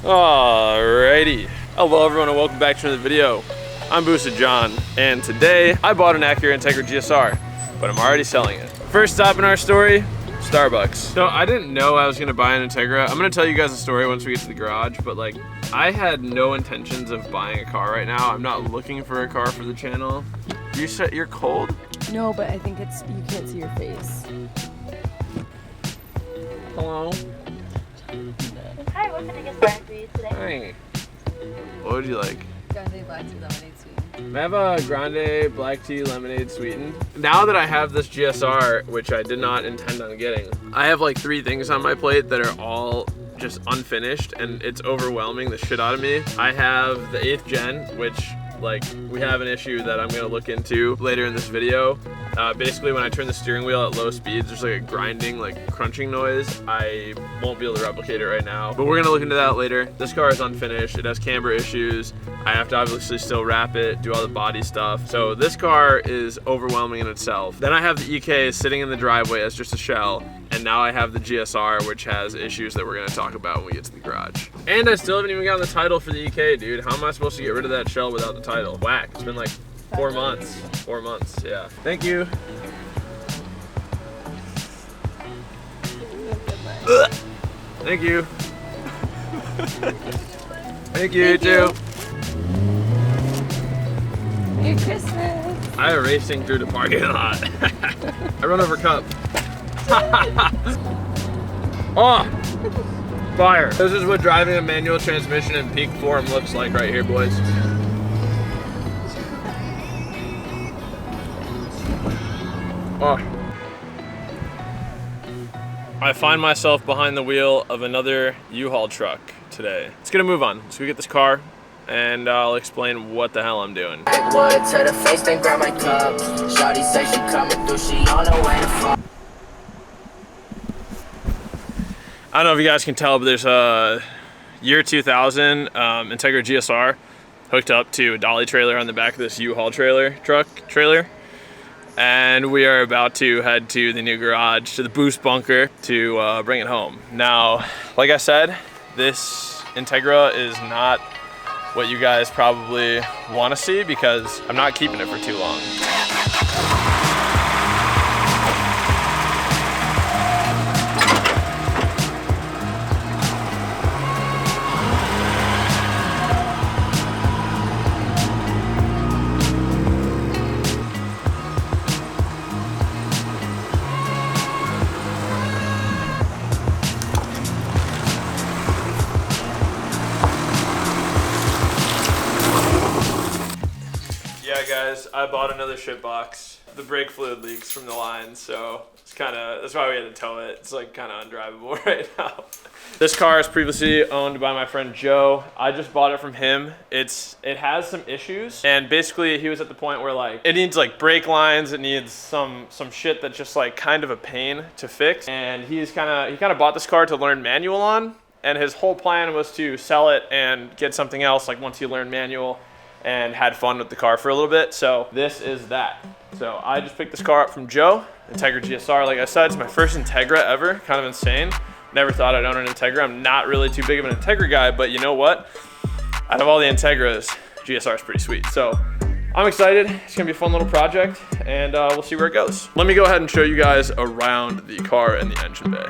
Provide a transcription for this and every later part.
Alrighty. Hello everyone and welcome back to another video. I'm Boosted John, and today I bought an Acura Integra GSR, but I'm already selling it. First stop in our story, Starbucks. So I didn't know I was gonna buy an Integra. I'm gonna tell you guys a story once we get to the garage, but like, I had no intentions of buying a car right now. I'm not looking for a car for the channel. You said you're cold? No, but I think it's, you can't see your face. Hello? Hi, what can I get started for you today? Hi. What would you like? Grande black tea lemonade sweetened. I have a grande black tea lemonade sweetened. Now that I have this GSR, which I did not intend on getting, I have like 3 things on my plate that are all just unfinished, and it's overwhelming the shit out of me. I have the 8th gen, which like we have an issue that I'm gonna look into later in this video. Basically, when I turn the steering wheel at low speeds, there's like a grinding, like crunching noise. I won't be able to replicate it right now, but we're gonna look into that later. This car is unfinished. It has camber issues. I have to obviously still wrap it, do all the body stuff. So this car is overwhelming in itself. Then I have the EK sitting in the driveway as just a shell. And now I have the GSR, which has issues that we're gonna talk about when we get to the garage. And I still haven't even gotten the title for the EK, dude. How am I supposed to get rid of that shell without the title? Whack, it's been like 4 months. 4 months, yeah. Thank you. Thank you. Thank you, too. Merry Christmas. I am racing through the parking lot. I run over Cup. Oh, fire. This is what driving a manual transmission in peak form looks like right here, boys. Oh. I find myself behind the wheel of another U-Haul truck today. Let's get a move on. So we get this car and I'll explain what the hell I'm doing. To the face, then grab my cup. Shawty say she coming through, she on her way to fuck. I don't know if you guys can tell, but there's a year 2000 Integra GSR hooked up to a dolly trailer on the back of this U-Haul truck trailer. And we are about to head to the new garage, to the boost bunker, to bring it home. Now, like I said, this Integra is not what you guys probably want to see because I'm not keeping it for too long. Yeah guys, I bought another shit box. The brake fluid leaks from the line, so it's that's why we had to tow it. It's like kind of undrivable right now. This car is previously owned by my friend Joe. I just bought it from him. It has some issues, and basically he was at the point where like it needs like brake lines, it needs some shit that's just like kind of a pain to fix. And he kind of bought this car to learn manual on, and his whole plan was to sell it and get something else like once he learned manual and had fun with the car for a little bit. So this is that. So I just picked this car up from Joe, Integra GSR. Like I said, it's my first Integra ever, kind of insane. Never thought I'd own an Integra. I'm not really too big of an Integra guy, but you know what? Out of all the Integras, GSR is pretty sweet. So I'm excited. It's gonna be a fun little project, and we'll see where it goes. Let me go ahead and show you guys around the car and the engine bay.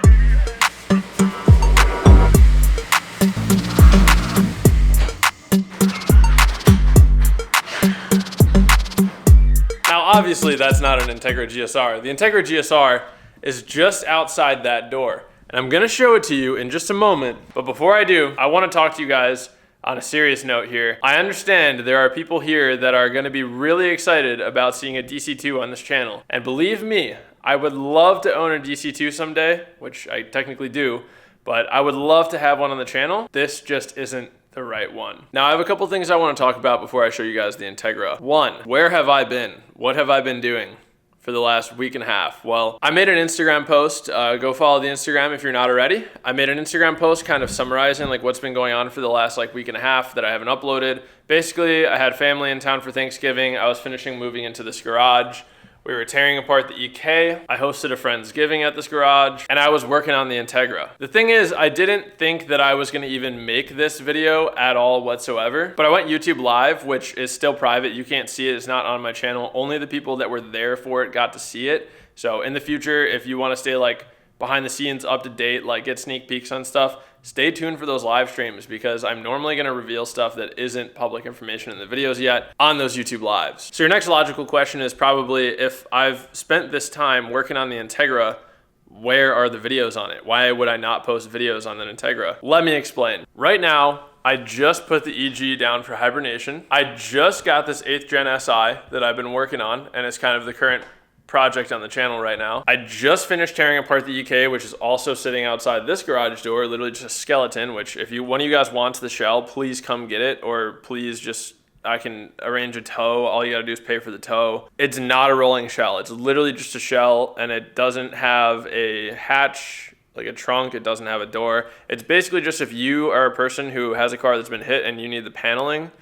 Now, obviously, that's not an Integra GSR. The Integra GSR is just outside that door. And I'm gonna show it to you in just a moment. But before I do, I wanna talk to you guys on a serious note here. I understand there are people here that are gonna be really excited about seeing a DC2 on this channel. And believe me, I would love to own a DC2 someday, which I technically do, but I would love to have one on the channel. This just isn't the right one. Now I have a couple things I want to talk about before I show you guys the Integra. One, where have I been? What have I been doing for the last week and a half? Well, I made an Instagram post. Go follow the Instagram if you're not already. I made an Instagram post kind of summarizing like what's been going on for the last like week and a half that I haven't uploaded. Basically, I had family in town for Thanksgiving. I was finishing moving into this garage. We were tearing apart the EK. I hosted a Friendsgiving at this garage, and I was working on the Integra. The thing is, I didn't think that I was gonna even make this video at all whatsoever, but I went YouTube Live, which is still private. You can't see it, it's not on my channel. Only the people that were there for it got to see it. So in the future, if you wanna stay like behind the scenes, up to date, like get sneak peeks on stuff, stay tuned for those live streams because I'm normally gonna reveal stuff that isn't public information in the videos yet on those YouTube lives. So your next logical question is probably, if I've spent this time working on the Integra, where are the videos on it? Why would I not post videos on the Integra? Let me explain. Right now, I just put the EG down for hibernation. I just got this 8th Gen SI that I've been working on, and it's kind of the current project on the channel right now. I just finished tearing apart the EK, which is also sitting outside this garage door, literally just a skeleton, which if one of you guys wants the shell, please come get it, or please just, I can arrange a tow. All you gotta do is pay for the tow. It's not a rolling shell. It's literally just a shell, and it doesn't have a hatch, like a trunk. It doesn't have a door. It's basically just if you are a person who has a car that's been hit and you need the paneling,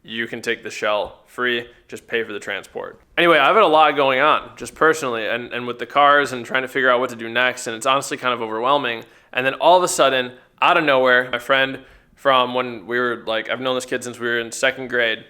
you can take the shell free, just pay for the transport. Anyway, I've had a lot going on, just personally, and with the cars and trying to figure out what to do next, and it's honestly kind of overwhelming. And then all of a sudden, out of nowhere, my friend from when we were like, I've known this kid since we were in 2nd grade,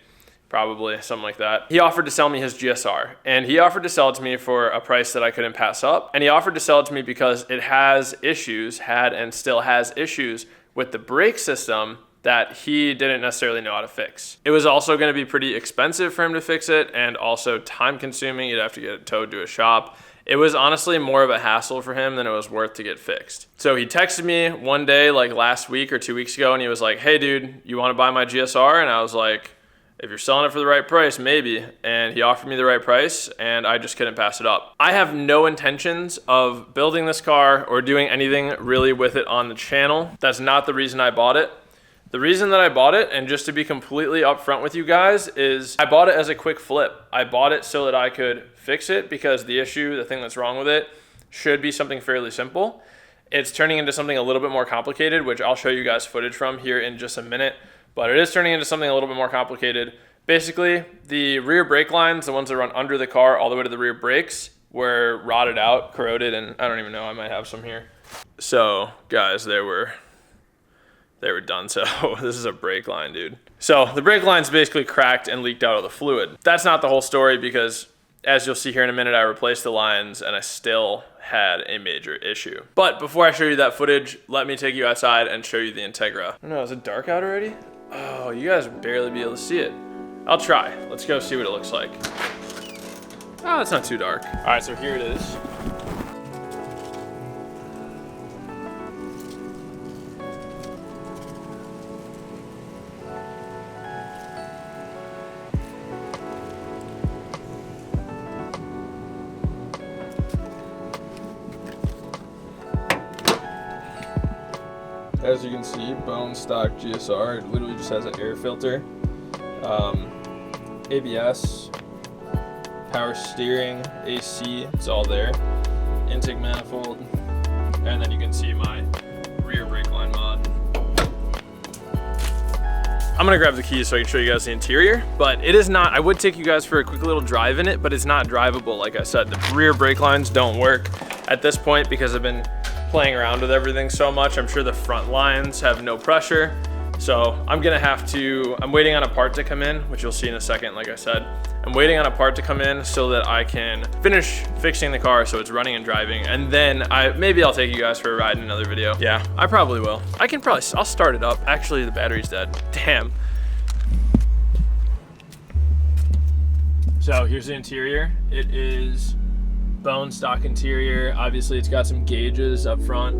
probably, something like that. He offered to sell me his GSR, and he offered to sell it to me for a price that I couldn't pass up. And he offered to sell it to me because it has issues, had and still has issues with the brake system that he didn't necessarily know how to fix. It was also gonna be pretty expensive for him to fix it and also time consuming. You'd have to get it towed to a shop. It was honestly more of a hassle for him than it was worth to get fixed. So he texted me one day, like last week or 2 weeks ago, and he was like, hey dude, you wanna buy my GSR? And I was like, if you're selling it for the right price, maybe. And he offered me the right price, and I just couldn't pass it up. I have no intentions of building this car or doing anything really with it on the channel. That's not the reason I bought it. The reason that I bought it, and just to be completely upfront with you guys, is I bought it as a quick flip. I bought it so that I could fix it because the thing that's wrong with it, should be something fairly simple. It's turning into something a little bit more complicated, which I'll show you guys footage from here in just a minute, but it is turning into something a little bit more complicated. Basically, the rear brake lines, the ones that run under the car all the way to the rear brakes, were rotted out, corroded, and I don't even know, I might have some here. So, guys, they were done. So this is a brake line, dude. So the brake line's basically cracked and leaked out all the fluid. That's not the whole story because, as you'll see here in a minute, I replaced the lines and I still had a major issue. But before I show you that footage, let me take you outside and show you the Integra. I don't know, is it dark out already? Oh, you guys would barely be able to see it. I'll try. Let's go see what it looks like. Oh, it's not too dark. All right, so here it is. As you can see, bone stock GSR. It literally just has an air filter, ABS, power steering, AC, it's all there. Intake manifold, and then you can see my rear brake line mod. I'm gonna grab the keys so I can show you guys the interior, but it is not, I would take you guys for a quick little drive in it, but it's not drivable. Like I said, the rear brake lines don't work at this point because I've been playing around with everything so much. I'm sure the front lines have no pressure. So I'm waiting on a part to come in, which you'll see in a second, like I said. I'm waiting on a part to come in so that I can finish fixing the car so it's running and driving, and then maybe I'll take you guys for a ride in another video. Yeah, I probably will. I'll start it up. Actually, the battery's dead. Damn. So here's the interior. It is bone stock interior. Obviously it's got some gauges up front,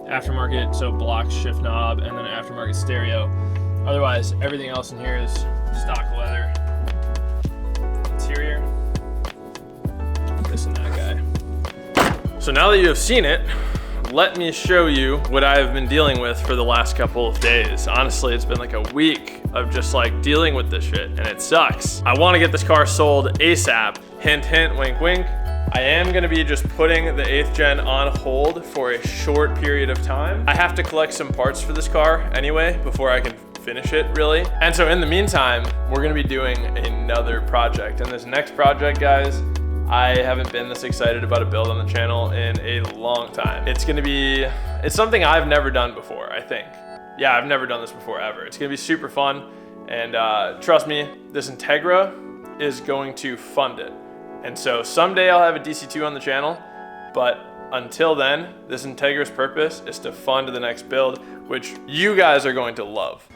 aftermarket, so block shift knob, and then an aftermarket stereo. Otherwise, everything else in here is stock leather. Interior, this and that guy. So now that you have seen it, let me show you what I've been dealing with for the last couple of days. Honestly, it's been like a week of just like dealing with this shit, and it sucks. I want to get this car sold ASAP. Hint, hint, wink, wink. I am gonna be just putting the 8th gen on hold for a short period of time. I have to collect some parts for this car anyway before I can finish it really. And so in the meantime, we're gonna be doing another project. And this next project, guys, I haven't been this excited about a build on the channel in a long time. It's something I've never done before, I think. Yeah, I've never done this before ever. It's gonna be super fun. And trust me, this Integra is going to fund it. And so someday I'll have a DC2 on the channel, but until then, this Integra's purpose is to fund the next build, which you guys are going to love.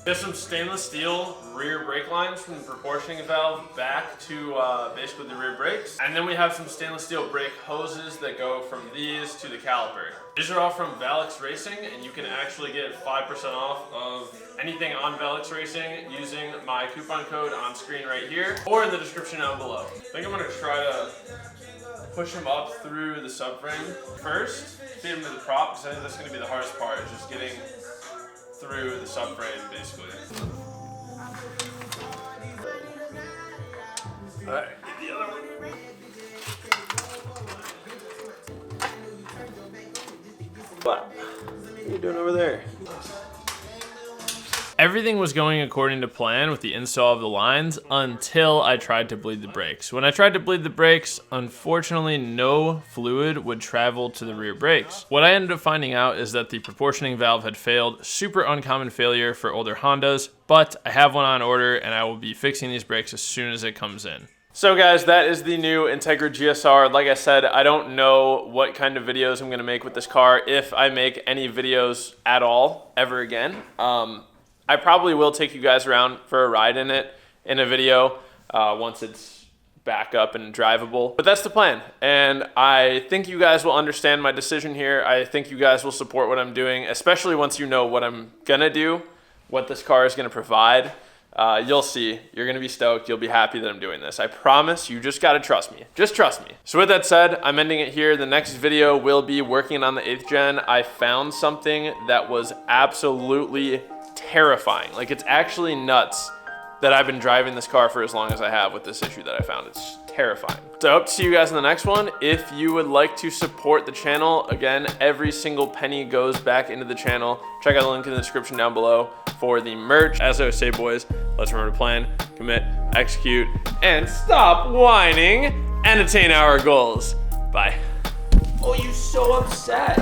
There's some stainless steel rear brake lines from the proportioning valve back to basically the rear brakes. And then we have some stainless steel brake hoses that go from these to the caliper. These are all from Valix Racing, and you can actually get 5% off of anything on Valix Racing using my coupon code on screen right here or in the description down below. I think I'm gonna try to push them up through the subframe first, feed them to the prop, because I think that's gonna be the hardest part, is just getting through the subframe, basically. All right, get the other one. What are you doing over there? Everything was going according to plan with the install of the lines until I tried to bleed the brakes. When I tried to bleed the brakes, unfortunately no fluid would travel to the rear brakes. What I ended up finding out is that the proportioning valve had failed, super uncommon failure for older Hondas, but I have one on order and I will be fixing these brakes as soon as it comes in. So guys, that is the new Integra GSR. Like I said, I don't know what kind of videos I'm gonna make with this car, if I make any videos at all ever again. I probably will take you guys around for a ride in it in a video once it's back up and drivable. But that's the plan. And I think you guys will understand my decision here. I think you guys will support what I'm doing, especially once you know what I'm gonna do, what this car is gonna provide. You'll see. You're gonna be stoked. You'll be happy that I'm doing this. I promise. You just gotta trust me. Just trust me. So with that said, I'm ending it here. The next video will be working on the 8th gen. I found something that was absolutely terrifying. Like, it's actually nuts that I've been driving this car for as long as I have with this issue that I found. It's terrifying. So I hope to see you guys in the next one. If you would like to support the channel, again, every single penny goes back into the channel. Check out the link in the description down below for the merch. As I always say, boys, let's remember to plan, commit, execute, and stop whining and attain our goals. Bye. Oh, you're so upset.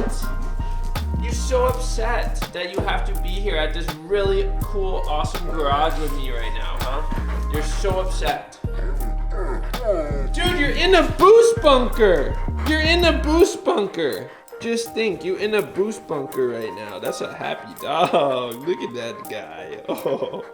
You're so upset that you have to be here at this really cool, awesome garage with me right now, huh? You're so upset. Dude, you're in a boost bunker. You're in a boost bunker. Just think, you're in a boost bunker right now. That's a happy dog. Look at that guy. Oh.